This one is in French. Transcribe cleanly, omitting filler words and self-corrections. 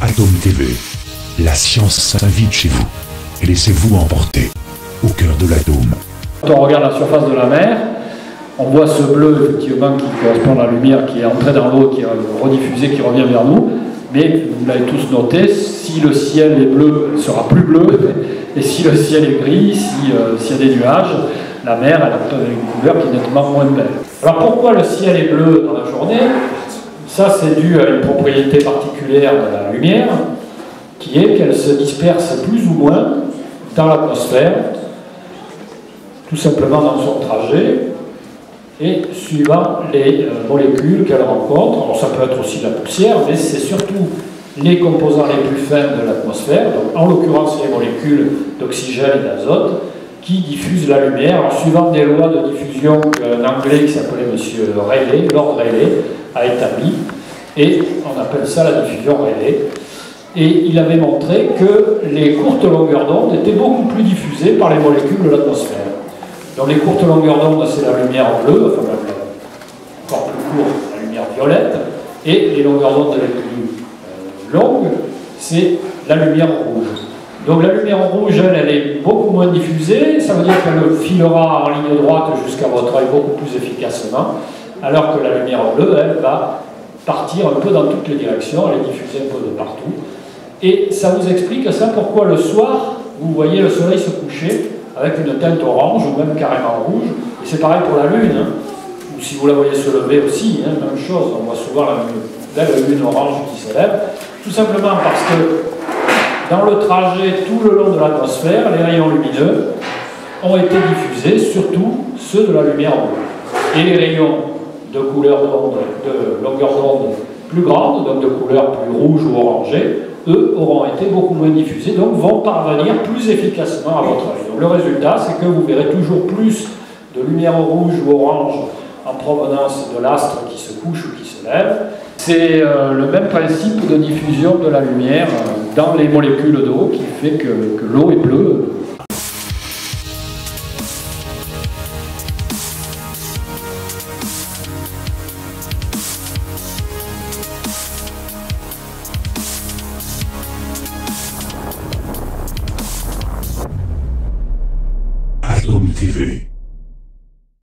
Atome TV, la science s'invite chez vous et laissez-vous emporter au cœur de l'atome. Quand on regarde la surface de la mer, on voit ce bleu effectivement qui correspond à la lumière qui est entrée dans l'eau, qui est rediffusée, qui revient vers nous. Mais vous l'avez tous noté, si le ciel est bleu, il sera plus bleu. Et si le ciel est gris, s'il y a des nuages, la mer elle a une couleur qui est nettement moins belle. Alors pourquoi le ciel est bleu dans la journée? Ça c'est dû à une propriété particulière de la lumière, qui est qu'elle se disperse plus ou moins dans l'atmosphère, tout simplement dans son trajet, et suivant les molécules qu'elle rencontre. Alors ça peut être aussi de la poussière, mais c'est surtout les composants les plus fins de l'atmosphère, donc en l'occurrence les molécules d'oxygène et d'azote, qui diffusent la lumière, alors, suivant des lois de diffusion qu'un Anglais qui s'appelait M. Rayleigh, Lord Rayleigh, a établi, et on appelle ça la diffusion Rayleigh. Et il avait montré que les courtes longueurs d'onde étaient beaucoup plus diffusées par les molécules de l'atmosphère. Donc les courtes longueurs d'onde, c'est la lumière bleue, enfin encore plus courte, la lumière violette, et les longueurs d'onde les plus longues, c'est la lumière rouge. Donc la lumière rouge, elle est beaucoup moins diffusée, ça veut dire qu'elle filera en ligne droite jusqu'à votre œil beaucoup plus efficacement, alors que la lumière bleue, elle va partir un peu dans toutes les directions, elle est diffusée un peu de partout. Et ça vous explique ça pourquoi le soir, vous voyez le soleil se coucher avec une teinte orange ou même carrément rouge, et c'est pareil pour la lune, hein. Ou si vous la voyez se lever aussi, hein, même chose, on voit souvent la belle lune orange qui se lève, tout simplement parce que dans le trajet tout le long de l'atmosphère, les rayons lumineux ont été diffusés, surtout ceux de la lumière bleue. Et les rayons de couleur d'onde, de longueur d'onde plus grande, donc de couleur plus rouge ou orangée, eux auront été beaucoup moins diffusés, donc vont parvenir plus efficacement à votre œil. Donc le résultat, c'est que vous verrez toujours plus de lumière rouge ou orange en provenance de l'astre qui se couche ou qui se lève. C'est le même principe de diffusion de la lumière dans les molécules d'eau qui fait que l'eau est bleue